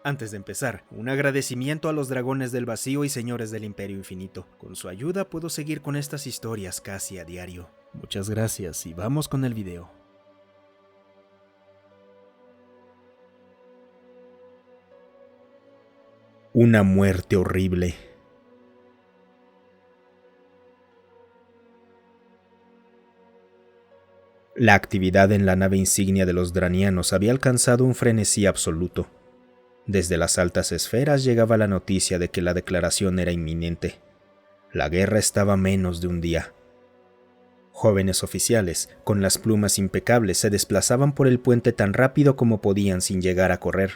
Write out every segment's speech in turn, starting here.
Antes de empezar, un agradecimiento a los dragones del vacío y señores del Imperio Infinito. Con su ayuda puedo seguir con estas historias casi a diario. Muchas gracias y vamos con el video. Una muerte horrible. La actividad en la nave insignia de los dranianos había alcanzado un frenesí absoluto. Desde las altas esferas llegaba la noticia de que la declaración era inminente. La guerra estaba a menos de un día. Jóvenes oficiales, con las plumas impecables, se desplazaban por el puente tan rápido como podían sin llegar a correr.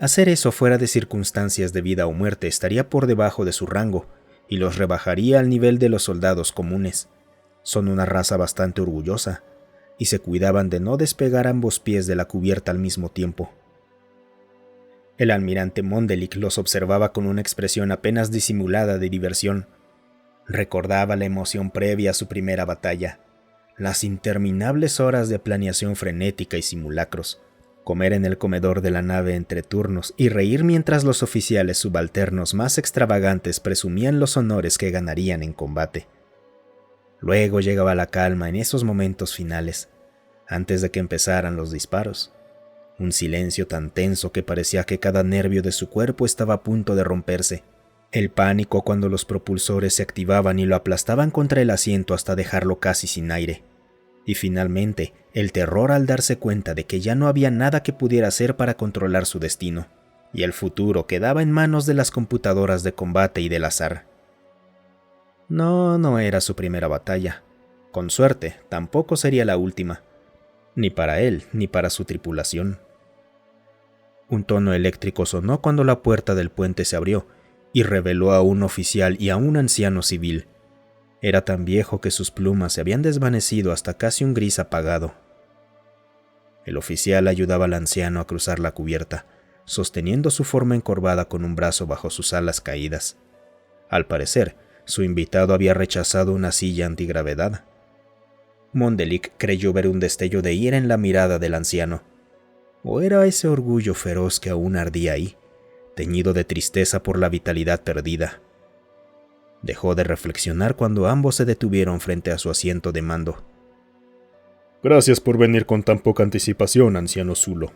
Hacer eso fuera de circunstancias de vida o muerte estaría por debajo de su rango y los rebajaría al nivel de los soldados comunes. Son una raza bastante orgullosa y se cuidaban de no despegar ambos pies de la cubierta al mismo tiempo. El almirante Mondelic los observaba con una expresión apenas disimulada de diversión. Recordaba la emoción previa a su primera batalla, las interminables horas de planeación frenética y simulacros, comer en el comedor de la nave entre turnos y reír mientras los oficiales subalternos más extravagantes presumían los honores que ganarían en combate. Luego llegaba la calma en esos momentos finales, antes de que empezaran los disparos. Un silencio tan tenso que parecía que cada nervio de su cuerpo estaba a punto de romperse. El pánico cuando los propulsores se activaban y lo aplastaban contra el asiento hasta dejarlo casi sin aire. Y finalmente, el terror al darse cuenta de que ya no había nada que pudiera hacer para controlar su destino, y el futuro quedaba en manos de las computadoras de combate y del azar. No era su primera batalla. Con suerte, tampoco sería la última. Ni para él, ni para su tripulación. Un tono eléctrico sonó cuando la puerta del puente se abrió y reveló a un oficial y a un anciano civil. Era tan viejo que sus plumas se habían desvanecido hasta casi un gris apagado. El oficial ayudaba al anciano a cruzar la cubierta, sosteniendo su forma encorvada con un brazo bajo sus alas caídas. Al parecer, su invitado había rechazado una silla antigravedad. Mondelic creyó ver un destello de ira en la mirada del anciano. ¿O era ese orgullo feroz que aún ardía ahí, teñido de tristeza por la vitalidad perdida? Dejó de reflexionar cuando ambos se detuvieron frente a su asiento de mando. Gracias por venir con tan poca anticipación, anciano Zulo.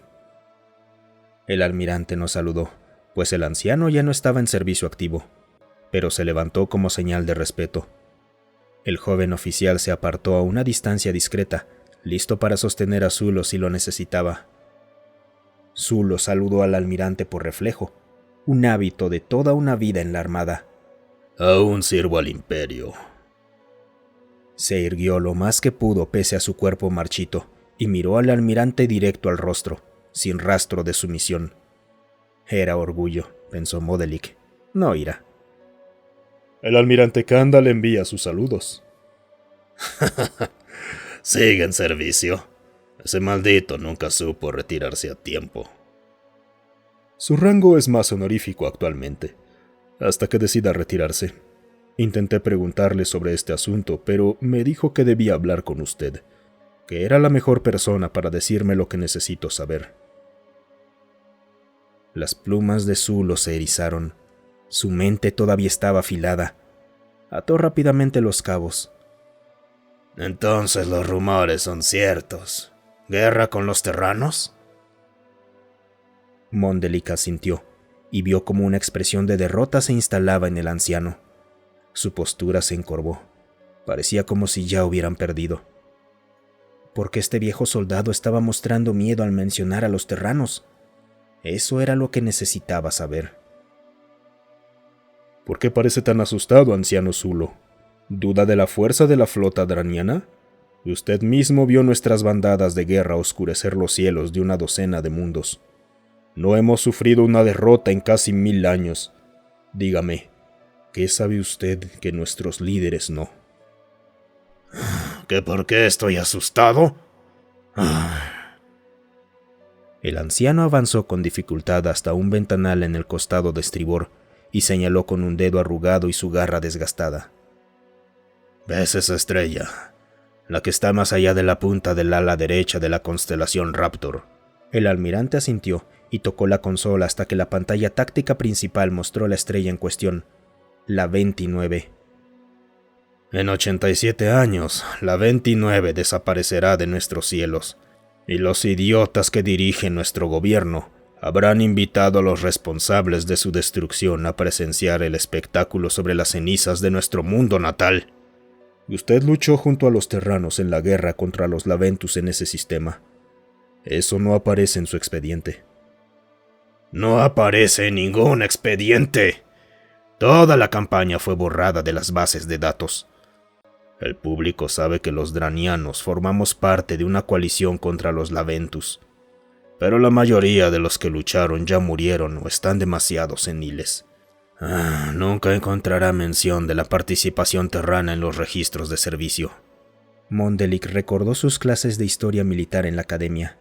El almirante nos saludó, pues el anciano ya no estaba en servicio activo, pero se levantó como señal de respeto. El joven oficial se apartó a una distancia discreta, listo para sostener a Zulo si lo necesitaba. Zulo saludó al almirante por reflejo, un hábito de toda una vida en la armada. Aún sirvo al imperio. Se irguió lo más que pudo pese a su cuerpo marchito y miró al almirante directo al rostro, sin rastro de sumisión. Era orgullo, pensó Mondelic, no ira. El almirante Kanda le envía sus saludos. Sigue en servicio. Ese maldito nunca supo retirarse a tiempo. Su rango es más honorífico actualmente, hasta que decida retirarse. Intenté preguntarle sobre este asunto, pero me dijo que debía hablar con usted, que era la mejor persona para decirme lo que necesito saber. Las plumas de Zulo se erizaron. Su mente todavía estaba afilada. Ató rápidamente los cabos. Entonces los rumores son ciertos. ¿Guerra con los terranos? Mondelic asintió y vio como una expresión de derrota se instalaba en el anciano. Su postura se encorvó. Parecía como si ya hubieran perdido. ¿Por qué este viejo soldado estaba mostrando miedo al mencionar a los terranos? Eso era lo que necesitaba saber. ¿Por qué parece tan asustado, anciano Zulo? ¿Duda de la fuerza de la flota draniana? Usted mismo vio nuestras bandadas de guerra oscurecer los cielos de una docena de mundos. No hemos sufrido una derrota en casi 1000 años. Dígame, ¿qué sabe usted que nuestros líderes no? ¿Que por qué estoy asustado? El anciano avanzó con dificultad hasta un ventanal en el costado de estribor y señaló con un dedo arrugado y su garra desgastada. ¿Ves esa estrella? La que está más allá de la punta del ala derecha de la constelación Raptor. El almirante asintió y tocó la consola hasta que la pantalla táctica principal mostró la estrella en cuestión, la 29. En 87 años, la 29 desaparecerá de nuestros cielos, y los idiotas que dirigen nuestro gobierno habrán invitado a los responsables de su destrucción a presenciar el espectáculo sobre las cenizas de nuestro mundo natal. Usted luchó junto a los terranos en la guerra contra los Laventus en ese sistema. Eso no aparece en su expediente. No aparece en ningún expediente. Toda la campaña fue borrada de las bases de datos. El público sabe que los dranianos formamos parte de una coalición contra los Laventus, pero la mayoría de los que lucharon ya murieron o están demasiado seniles. Nunca encontrará mención de la participación terrana en los registros de servicio. Mondelic recordó sus clases de historia militar en la academia.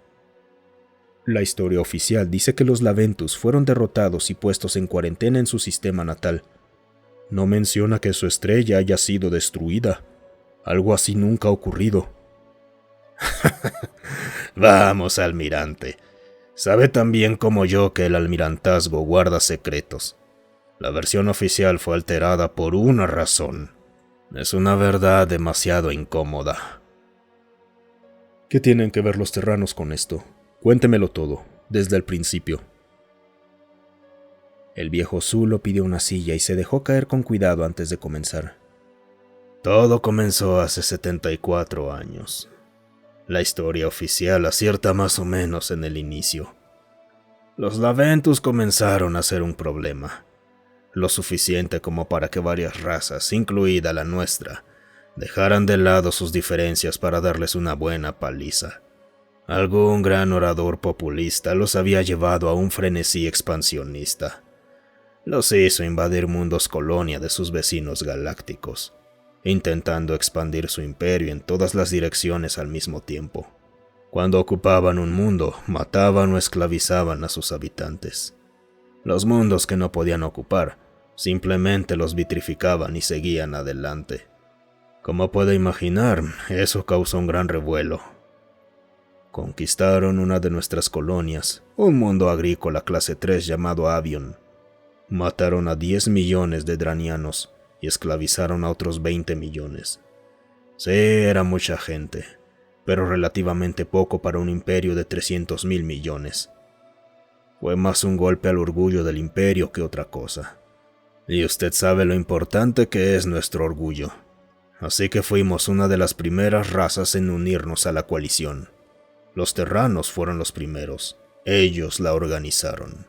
La historia oficial dice que los Laventus fueron derrotados y puestos en cuarentena en su sistema natal. No menciona que su estrella haya sido destruida. Algo así nunca ha ocurrido. Vamos, almirante. Sabe tan bien como yo que el almirantazgo guarda secretos. La versión oficial fue alterada por una razón. Es una verdad demasiado incómoda. ¿Qué tienen que ver los terranos con esto? Cuéntemelo todo, desde el principio. El viejo Zulo pidió una silla y se dejó caer con cuidado antes de comenzar. Todo comenzó hace 74 años. La historia oficial acierta más o menos en el inicio. Los Laventus comenzaron a ser un problema, lo suficiente como para que varias razas, incluida la nuestra, dejaran de lado sus diferencias para darles una buena paliza. Algún gran orador populista los había llevado a un frenesí expansionista. Los hizo invadir mundos colonia de sus vecinos galácticos, intentando expandir su imperio en todas las direcciones al mismo tiempo. Cuando ocupaban un mundo, mataban o esclavizaban a sus habitantes. Los mundos que no podían ocupar, simplemente los vitrificaban y seguían adelante. Como puede imaginar, eso causó un gran revuelo. Conquistaron una de nuestras colonias, un mundo agrícola clase 3 llamado Avion. Mataron a 10 millones de dranianos y esclavizaron a otros 20 millones. Sí, era mucha gente, pero relativamente poco para un imperio de 300.000 millones. Fue más un golpe al orgullo del imperio que otra cosa. Y usted sabe lo importante que es nuestro orgullo. Así que fuimos una de las primeras razas en unirnos a la coalición. Los terranos fueron los primeros. Ellos la organizaron.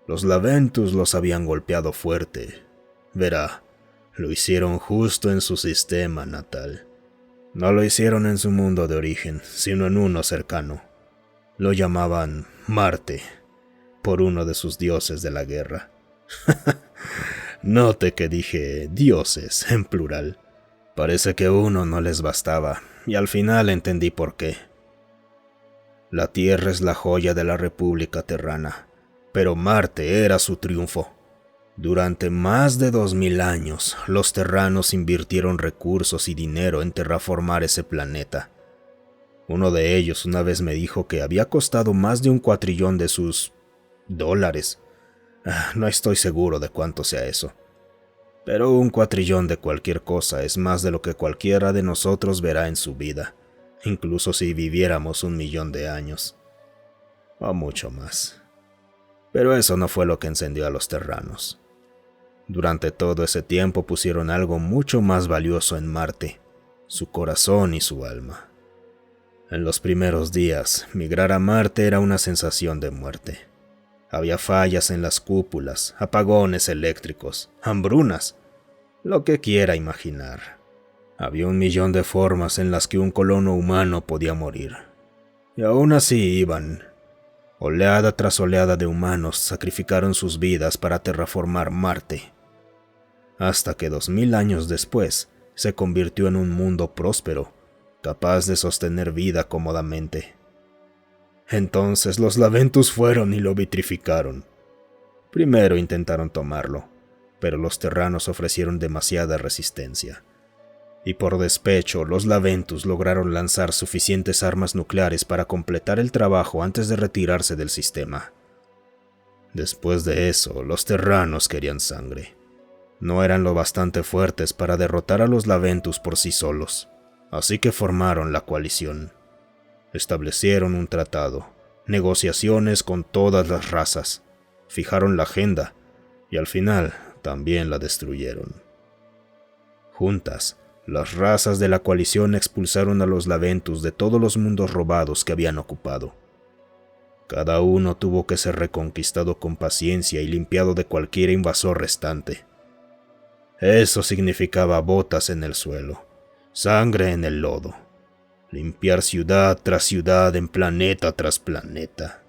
Los Laventus los habían golpeado fuerte. Verá, lo hicieron justo en su sistema natal. No lo hicieron en su mundo de origen, sino en uno cercano. Lo llamaban Marte, por uno de sus dioses de la guerra. Note que dije dioses en plural. Parece que uno no les bastaba, y al final entendí por qué. La Tierra es la joya de la República Terrana, pero Marte era su triunfo. Durante más de 2000 años, los terranos invirtieron recursos y dinero en terraformar ese planeta. Uno de ellos una vez me dijo que había costado más de 1 cuatrillón de sus dólares. No estoy seguro de cuánto sea eso. Pero 1 cuatrillón de cualquier cosa es más de lo que cualquiera de nosotros verá en su vida, incluso si viviéramos 1.000.000 de años. O mucho más. Pero eso no fue lo que encendió a los terranos. Durante todo ese tiempo pusieron algo mucho más valioso en Marte, su corazón y su alma. En los primeros días, migrar a Marte era una sensación de muerte. Había fallas en las cúpulas, apagones eléctricos, hambrunas, lo que quiera imaginar. Había 1.000.000 de formas en las que un colono humano podía morir. Y aún así iban. Oleada tras oleada de humanos sacrificaron sus vidas para terraformar Marte. Hasta que 2000 años después se convirtió en un mundo próspero, capaz de sostener vida cómodamente. Entonces los Laventus fueron y lo vitrificaron. Primero intentaron tomarlo, pero los terranos ofrecieron demasiada resistencia. y por despecho los Laventus lograron lanzar suficientes armas nucleares para completar el trabajo antes de retirarse del sistema. Después de eso, los terranos querían sangre. No eran lo bastante fuertes para derrotar a los Laventus por sí solos, así que formaron la coalición. Establecieron un tratado, negociaciones con todas las razas, fijaron la agenda y al final también la destruyeron. Juntas, las razas de la coalición expulsaron a los Laventus de todos los mundos robados que habían ocupado. Cada uno tuvo que ser reconquistado con paciencia y limpiado de cualquier invasor restante. Eso significaba botas en el suelo, sangre en el lodo, limpiar ciudad tras ciudad en planeta tras planeta.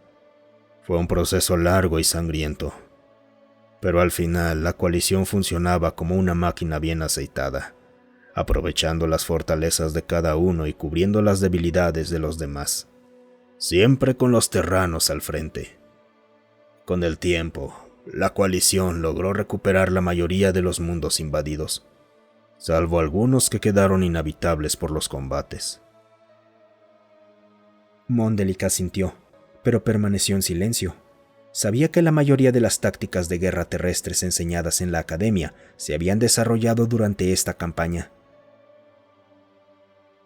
Fue un proceso largo y sangriento, pero al final la coalición funcionaba como una máquina bien aceitada, aprovechando las fortalezas de cada uno y cubriendo las debilidades de los demás, siempre con los terranos al frente. Con el tiempo, la coalición logró recuperar la mayoría de los mundos invadidos, salvo algunos que quedaron inhabitables por los combates. Mondelic asintió, pero permaneció en silencio. Sabía que la mayoría de las tácticas de guerra terrestres enseñadas en la academia se habían desarrollado durante esta campaña.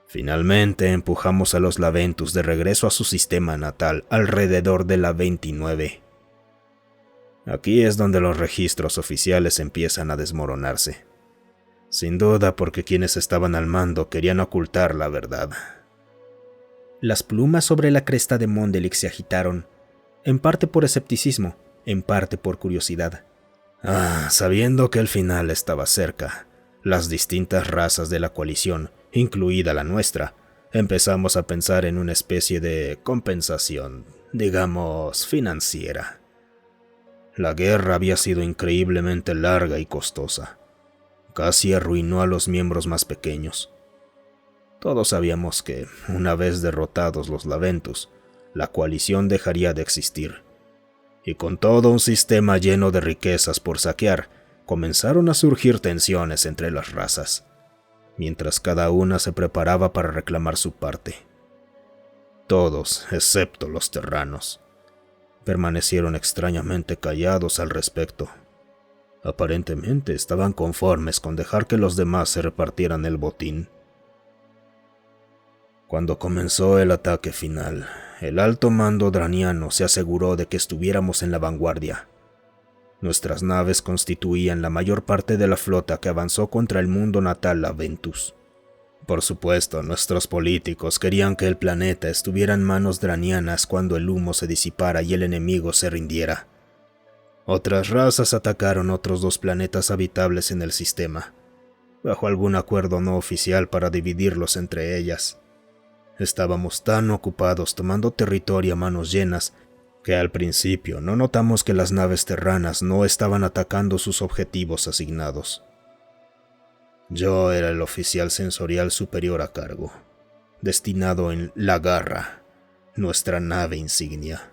Finalmente empujamos a los Laventus de regreso a su sistema natal alrededor de la 29. Aquí es donde los registros oficiales empiezan a desmoronarse. Sin duda porque quienes estaban al mando querían ocultar la verdad. Las plumas sobre la cresta de Mondelic se agitaron, en parte por escepticismo, en parte por curiosidad. Sabiendo que el final estaba cerca, las distintas razas de la coalición, incluida la nuestra, empezamos a pensar en una especie de compensación, digamos, financiera. La guerra había sido increíblemente larga y costosa. Casi arruinó a los miembros más pequeños. Todos sabíamos que, una vez derrotados los Laventus, la coalición dejaría de existir. Y con todo un sistema lleno de riquezas por saquear, comenzaron a surgir tensiones entre las razas, mientras cada una se preparaba para reclamar su parte. Todos, excepto los terranos, permanecieron extrañamente callados al respecto. Aparentemente estaban conformes con dejar que los demás se repartieran el botín. Cuando comenzó el ataque final, el alto mando draniano se aseguró de que estuviéramos en la vanguardia. Nuestras naves constituían la mayor parte de la flota que avanzó contra el mundo natal Laventus. Por supuesto, nuestros políticos querían que el planeta estuviera en manos dranianas cuando el humo se disipara y el enemigo se rindiera. Otras razas atacaron otros 2 planetas habitables en el sistema, bajo algún acuerdo no oficial para dividirlos entre ellas. Estábamos tan ocupados tomando territorio a manos llenas que al principio no notamos que las naves terranas no estaban atacando sus objetivos asignados. Yo era el oficial sensorial superior a cargo, destinado en La Garra, nuestra nave insignia.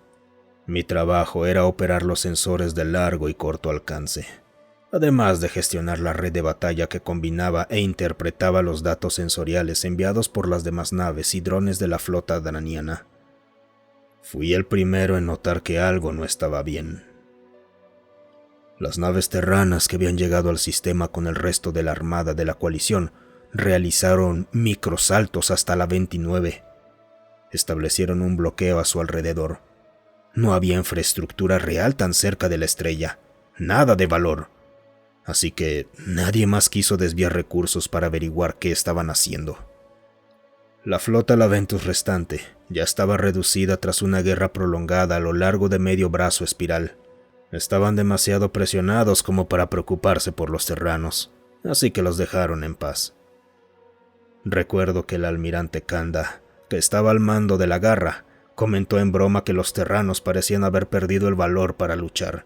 Mi trabajo era operar los sensores de largo y corto alcance, además de gestionar la red de batalla que combinaba e interpretaba los datos sensoriales enviados por las demás naves y drones de la flota draniana. Fui el primero en notar que algo no estaba bien. Las naves terranas que habían llegado al sistema con el resto de la armada de la coalición realizaron microsaltos hasta la 29. Establecieron un bloqueo a su alrededor. No había infraestructura real tan cerca de la estrella, nada de valor. Así que nadie más quiso desviar recursos para averiguar qué estaban haciendo. La flota Laventus restante ya estaba reducida tras una guerra prolongada a lo largo de medio brazo espiral. Estaban demasiado presionados como para preocuparse por los terranos, así que los dejaron en paz. Recuerdo que el almirante Kanda, que estaba al mando de la Garra, comentó en broma que los terranos parecían haber perdido el valor para luchar.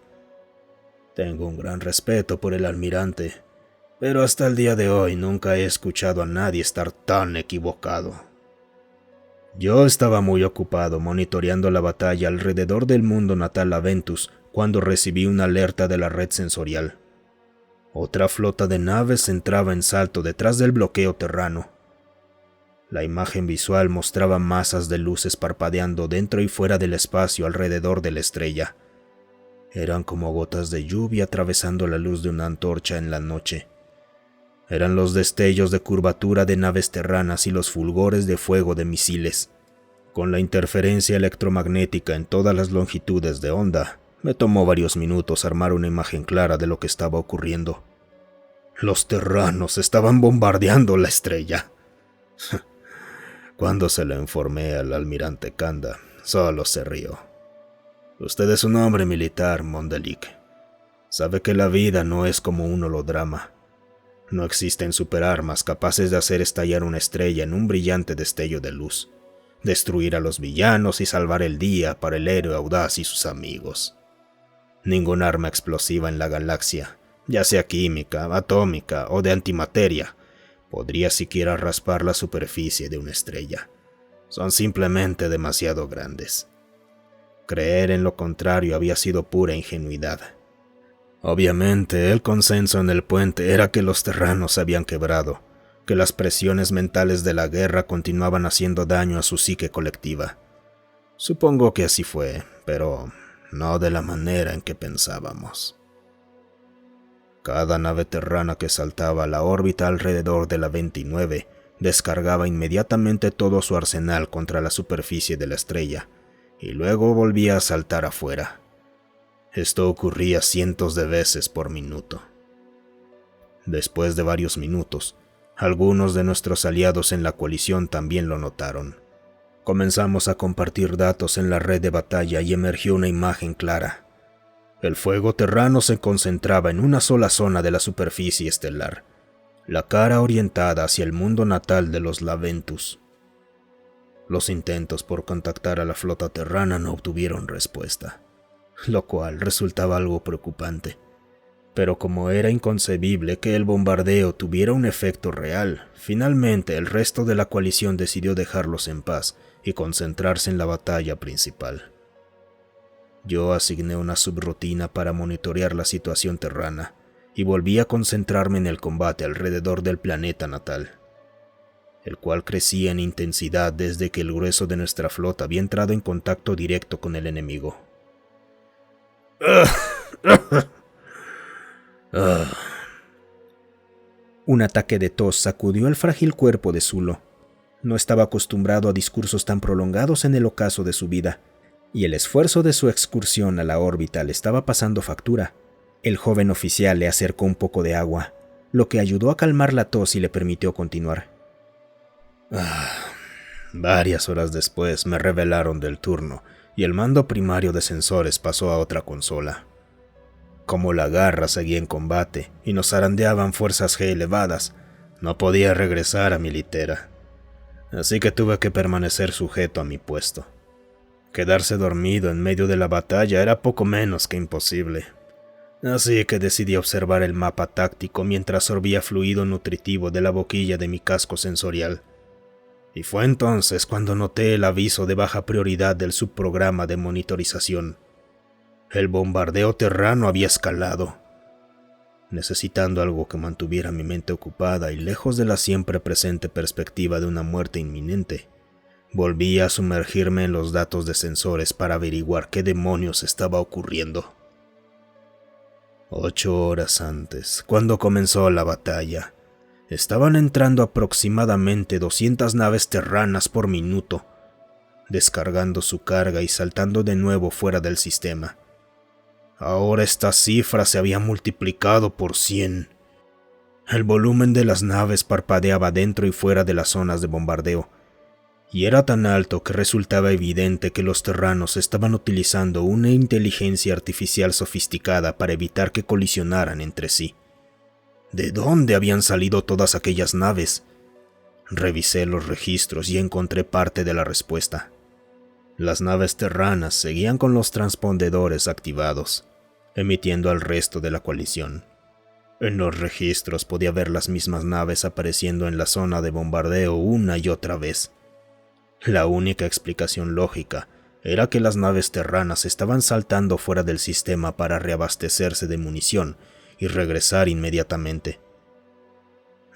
Tengo un gran respeto por el almirante, pero hasta el día de hoy nunca he escuchado a nadie estar tan equivocado. Yo estaba muy ocupado monitoreando la batalla alrededor del mundo natal Laventus cuando recibí una alerta de la red sensorial. Otra flota de naves entraba en salto detrás del bloqueo terrano. La imagen visual mostraba masas de luces parpadeando dentro y fuera del espacio alrededor de la estrella. Eran como gotas de lluvia atravesando la luz de una antorcha en la noche. Eran los destellos de curvatura de naves terranas y los fulgores de fuego de misiles. Con la interferencia electromagnética en todas las longitudes de onda, me tomó varios minutos armar una imagen clara de lo que estaba ocurriendo. Los terranos estaban bombardeando la estrella. Cuando se lo informé al almirante Kanda, solo se rió. Usted es un hombre militar, Mondelik. Sabe que la vida no es como un holodrama. No existen superarmas capaces de hacer estallar una estrella en un brillante destello de luz, destruir a los villanos y salvar el día para el héroe audaz y sus amigos. Ningún arma explosiva en la galaxia, ya sea química, atómica o de antimateria, podría siquiera raspar la superficie de una estrella. Son simplemente demasiado grandes. Creer en lo contrario había sido pura ingenuidad. Obviamente, el consenso en el puente era que los terranos se habían quebrado, que las presiones mentales de la guerra continuaban haciendo daño a su psique colectiva. Supongo que así fue, pero no de la manera en que pensábamos. Cada nave terrana que saltaba a la órbita alrededor de la 29 descargaba inmediatamente todo su arsenal contra la superficie de la estrella, y luego volvía a saltar afuera. Esto ocurría cientos de veces por minuto. Después de varios minutos, algunos de nuestros aliados en la coalición también lo notaron. Comenzamos a compartir datos en la red de batalla y emergió una imagen clara. El fuego terrano se concentraba en una sola zona de la superficie estelar, la cara orientada hacia el mundo natal de los Laventus. Los intentos por contactar a la flota terrana no obtuvieron respuesta, lo cual resultaba algo preocupante. Pero como era inconcebible que el bombardeo tuviera un efecto real, finalmente el resto de la coalición decidió dejarlos en paz y concentrarse en la batalla principal. Yo asigné una subrutina para monitorear la situación terrana y volví a concentrarme en el combate alrededor del planeta natal, el cual crecía en intensidad desde que el grueso de nuestra flota había entrado en contacto directo con el enemigo. Un ataque de tos sacudió el frágil cuerpo de Zulo. No estaba acostumbrado a discursos tan prolongados en el ocaso de su vida, y el esfuerzo de su excursión a la órbita le estaba pasando factura. El joven oficial le acercó un poco de agua, lo que ayudó a calmar la tos y le permitió continuar. Varias horas después me revelaron del turno y el mando primario de sensores pasó a otra consola. Como la garra seguía en combate y nos zarandeaban fuerzas G elevadas, no podía regresar a mi litera, así que tuve que permanecer sujeto a mi puesto. Quedarse dormido en medio de la batalla era poco menos que imposible, así que decidí observar el mapa táctico mientras sorbía fluido nutritivo de la boquilla de mi casco sensorial. Y fue entonces cuando noté el aviso de baja prioridad del subprograma de monitorización. El bombardeo terrano había escalado. Necesitando algo que mantuviera mi mente ocupada y lejos de la siempre presente perspectiva de una muerte inminente, volví a sumergirme en los datos de sensores para averiguar qué demonios estaba ocurriendo. 8 horas antes, cuando comenzó la batalla, estaban entrando aproximadamente 200 naves terranas por minuto, descargando su carga y saltando de nuevo fuera del sistema. Ahora esta cifra se había multiplicado por 100. El volumen de las naves parpadeaba dentro y fuera de las zonas de bombardeo, y era tan alto que resultaba evidente que los terranos estaban utilizando una inteligencia artificial sofisticada para evitar que colisionaran entre sí. ¿De dónde habían salido todas aquellas naves? Revisé los registros y encontré parte de la respuesta. Las naves terranas seguían con los transpondedores activados, emitiendo al resto de la coalición. En los registros podía ver las mismas naves apareciendo en la zona de bombardeo una y otra vez. La única explicación lógica era que las naves terranas estaban saltando fuera del sistema para reabastecerse de munición y regresar inmediatamente.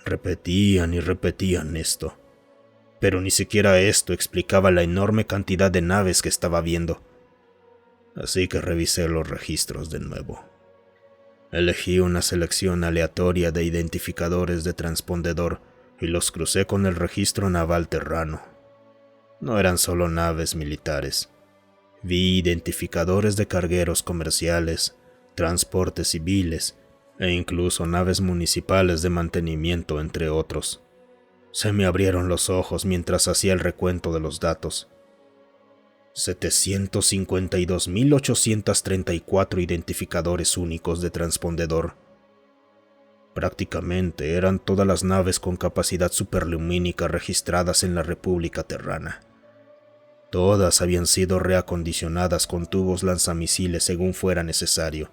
Repetían y repetían esto, pero ni siquiera esto explicaba la enorme cantidad de naves que estaba viendo. Así que revisé los registros de nuevo. Elegí una selección aleatoria de identificadores de transpondedor y los crucé con el registro naval terrano. No eran solo naves militares. Vi identificadores de cargueros comerciales, transportes civiles e incluso naves municipales de mantenimiento, entre otros. Se me abrieron los ojos mientras hacía el recuento de los datos. 752.834 identificadores únicos de transpondedor. Prácticamente eran todas las naves con capacidad superlumínica registradas en la República Terrana. Todas habían sido reacondicionadas con tubos lanzamisiles según fuera necesario,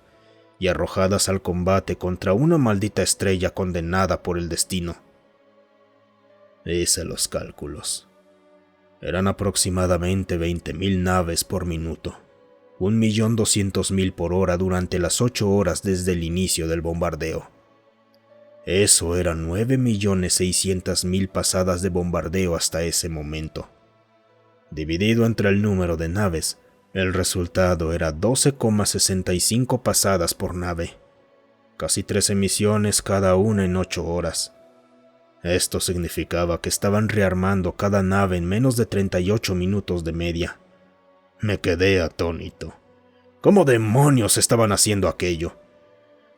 y arrojadas al combate contra una maldita estrella condenada por el destino. Hice los cálculos. Eran aproximadamente 20.000 naves por minuto, 1.200.000 por hora durante las 8 horas desde el inicio del bombardeo. Eso eran 9.600.000 pasadas de bombardeo hasta ese momento. Dividido entre el número de naves, el resultado era 12,65 pasadas por nave, casi 13 misiones cada una en 8 horas. Esto significaba que estaban rearmando cada nave en menos de 38 minutos de media. Me quedé atónito. ¿Cómo demonios estaban haciendo aquello?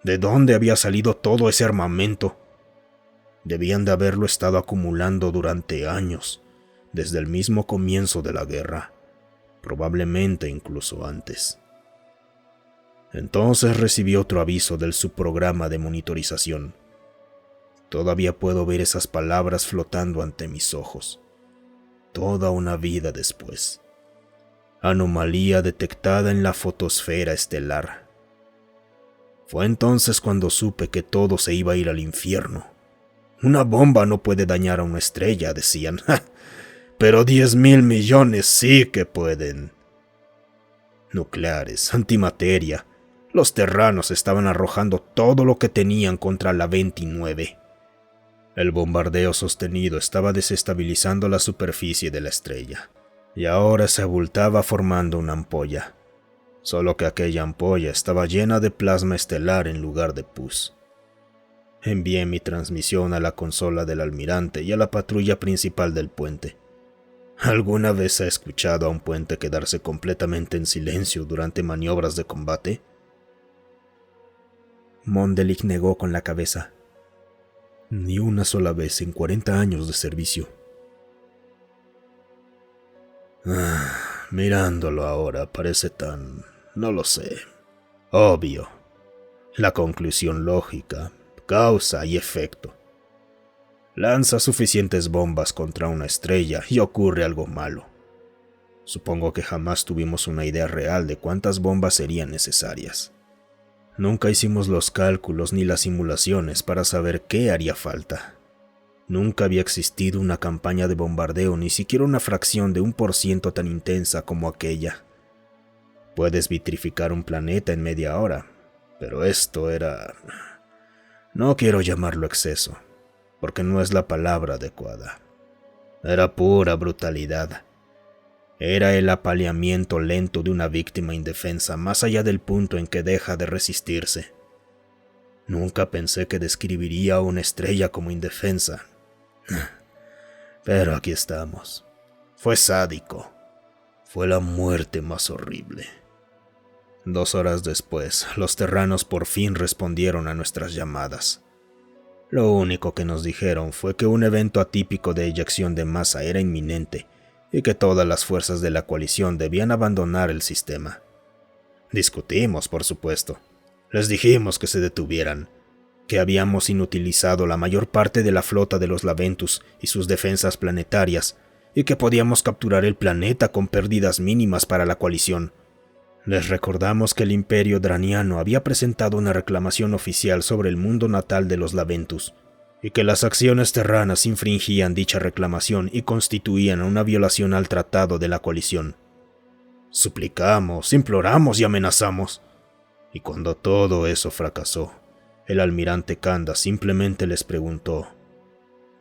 ¿De dónde había salido todo ese armamento? Debían de haberlo estado acumulando durante años, desde el mismo comienzo de la guerra, probablemente incluso antes. Entonces recibí otro aviso del subprograma de monitorización. Todavía puedo ver esas palabras flotando ante mis ojos. Toda una vida después. Anomalía detectada en la fotosfera estelar. Fue entonces cuando supe que todo se iba a ir al infierno. Una bomba no puede dañar a una estrella, decían. Pero 10.000 millones sí que pueden. Nucleares, antimateria. Los terranos estaban arrojando todo lo que tenían contra la 29. El bombardeo sostenido estaba desestabilizando la superficie de la estrella, y ahora se abultaba formando una ampolla, solo que aquella ampolla estaba llena de plasma estelar en lugar de pus. Envié mi transmisión a la consola del almirante y a la patrulla principal del puente. ¿Alguna vez ha escuchado a un puente quedarse completamente en silencio durante maniobras de combate? Mondelig negó con la cabeza. Ni una sola vez en 40 años de servicio. Mirándolo ahora parece tan... no lo sé. Obvio. La conclusión lógica, causa y efecto. Lanza suficientes bombas contra una estrella y ocurre algo malo. Supongo que jamás tuvimos una idea real de cuántas bombas serían necesarias. Nunca hicimos los cálculos ni las simulaciones para saber qué haría falta. Nunca había existido una campaña de bombardeo, ni siquiera una fracción de 1% tan intensa como aquella. Puedes vitrificar un planeta en media hora, pero esto era... no quiero llamarlo exceso, porque no es la palabra adecuada. Era pura brutalidad. Era el apaleamiento lento de una víctima indefensa más allá del punto en que deja de resistirse. Nunca pensé que describiría a una estrella como indefensa. Pero aquí estamos. Fue sádico. Fue la muerte más horrible. 2 horas después, los terranos por fin respondieron a nuestras llamadas. Lo único que nos dijeron fue que un evento atípico de eyección de masa era inminente y que todas las fuerzas de la coalición debían abandonar el sistema. Discutimos, por supuesto. Les dijimos que se detuvieran, que habíamos inutilizado la mayor parte de la flota de los Laventus y sus defensas planetarias, y que podíamos capturar el planeta con pérdidas mínimas para la coalición. Les recordamos que el Imperio Draniano había presentado una reclamación oficial sobre el mundo natal de los Laventus, y que las acciones terranas infringían dicha reclamación y constituían una violación al tratado de la coalición. Suplicamos, imploramos y amenazamos. Y cuando todo eso fracasó, el almirante Kanda simplemente les preguntó: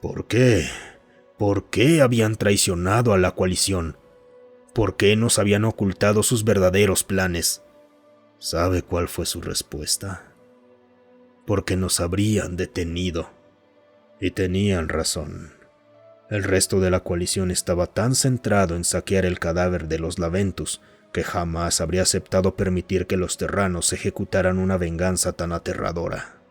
¿por qué? ¿Por qué habían traicionado a la coalición? ¿Por qué nos habían ocultado sus verdaderos planes? ¿Sabe cuál fue su respuesta? Porque nos habrían detenido. Y tenían razón. El resto de la coalición estaba tan centrado en saquear el cadáver de los Laventus que jamás habría aceptado permitir que los terranos ejecutaran una venganza tan aterradora.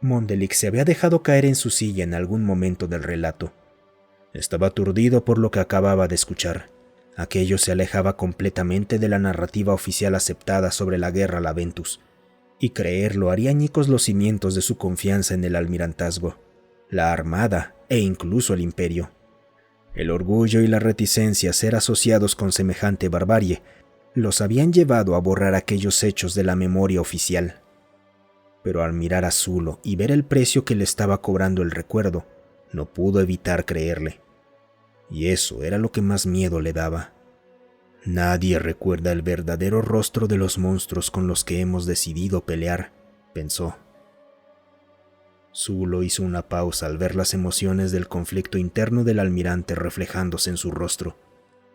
Mondelik se había dejado caer en su silla en algún momento del relato. Estaba aturdido por lo que acababa de escuchar. Aquello se alejaba completamente de la narrativa oficial aceptada sobre la guerra Laventus, y creerlo haría añicos los cimientos de su confianza en el almirantazgo, la armada e incluso el imperio. El orgullo y la reticencia a ser asociados con semejante barbarie los habían llevado a borrar aquellos hechos de la memoria oficial. Pero al mirar a Zulo y ver el precio que le estaba cobrando el recuerdo, no pudo evitar creerle. Y eso era lo que más miedo le daba. Nadie recuerda el verdadero rostro de los monstruos con los que hemos decidido pelear, pensó. Zulo hizo una pausa al ver las emociones del conflicto interno del almirante reflejándose en su rostro,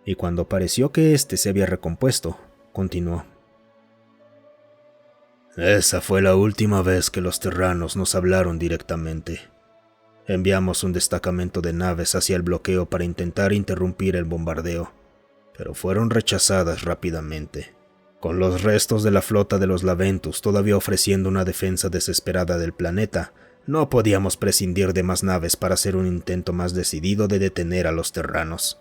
y cuando pareció que éste se había recompuesto, continuó. Esa fue la última vez que los terranos nos hablaron directamente. Enviamos un destacamento de naves hacia el bloqueo para intentar interrumpir el bombardeo, pero fueron rechazadas rápidamente, con los restos de la flota de los Laventus todavía ofreciendo una defensa desesperada del planeta. No podíamos prescindir de más naves para hacer un intento más decidido de detener a los terranos.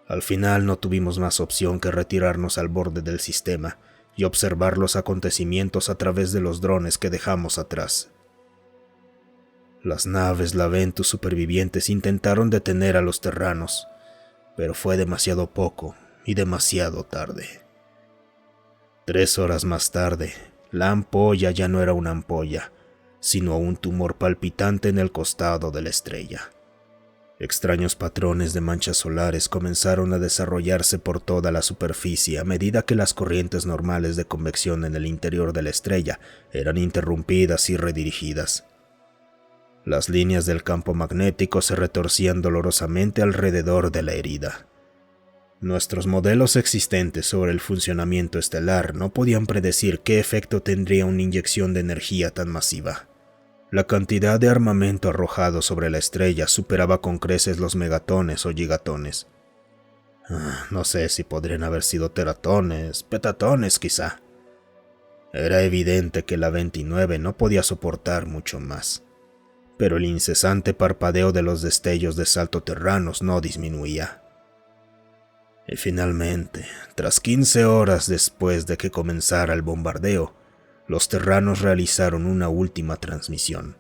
Al final no tuvimos más opción que retirarnos al borde del sistema y observar los acontecimientos a través de los drones que dejamos atrás. Las naves Laventus supervivientes intentaron detener a los terranos, pero fue demasiado poco y demasiado tarde. 3 horas más tarde, la ampolla ya no era una ampolla, sino un tumor palpitante en el costado de la estrella. Extraños patrones de manchas solares comenzaron a desarrollarse por toda la superficie a medida que las corrientes normales de convección en el interior de la estrella eran interrumpidas y redirigidas. Las líneas del campo magnético se retorcían dolorosamente alrededor de la herida. Nuestros modelos existentes sobre el funcionamiento estelar no podían predecir qué efecto tendría una inyección de energía tan masiva. La cantidad de armamento arrojado sobre la estrella superaba con creces los megatones o gigatones. No sé si podrían haber sido teratones, petatones quizá. Era evidente que la 29 no podía soportar mucho más, pero el incesante parpadeo de los destellos de salto terranos no disminuía. Y finalmente, tras 15 horas después de que comenzara el bombardeo, los terranos realizaron una última transmisión.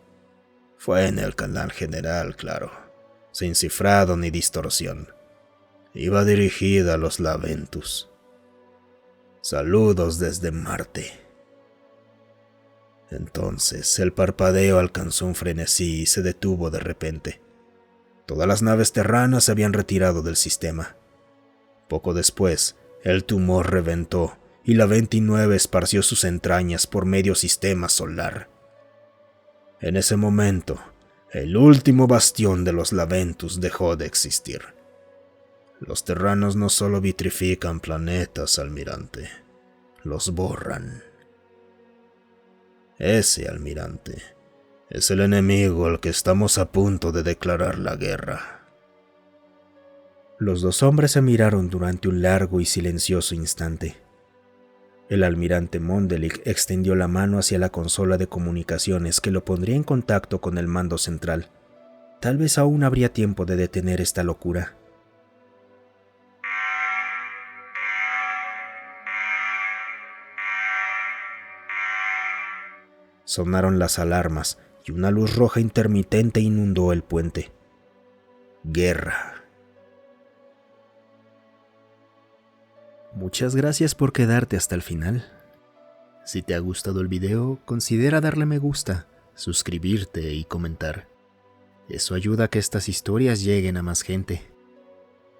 Fue en el canal general, claro, sin cifrado ni distorsión. Iba dirigida a los Laventus. Saludos desde Marte. Entonces el parpadeo alcanzó un frenesí y se detuvo de repente. Todas las naves terranas se habían retirado del sistema. Poco después, el tumor reventó y la 29 esparció sus entrañas por medio sistema solar. En ese momento, el último bastión de los Laventus dejó de existir. Los terranos no solo vitrifican planetas, almirante, los borran. Ese almirante es el enemigo al que estamos a punto de declarar la guerra. Los dos hombres se miraron durante un largo y silencioso instante. El almirante Mondelik extendió la mano hacia la consola de comunicaciones que lo pondría en contacto con el mando central. Tal vez aún habría tiempo de detener esta locura. Sonaron las alarmas y una luz roja intermitente inundó el puente. Guerra. Muchas gracias por quedarte hasta el final. Si te ha gustado el video, considera darle me gusta, suscribirte y comentar. Eso ayuda a que estas historias lleguen a más gente.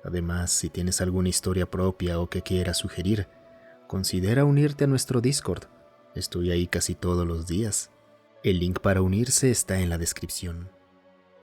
Además, si tienes alguna historia propia o que quieras sugerir, considera unirte a nuestro Discord. Estoy ahí casi todos los días. El link para unirse está en la descripción.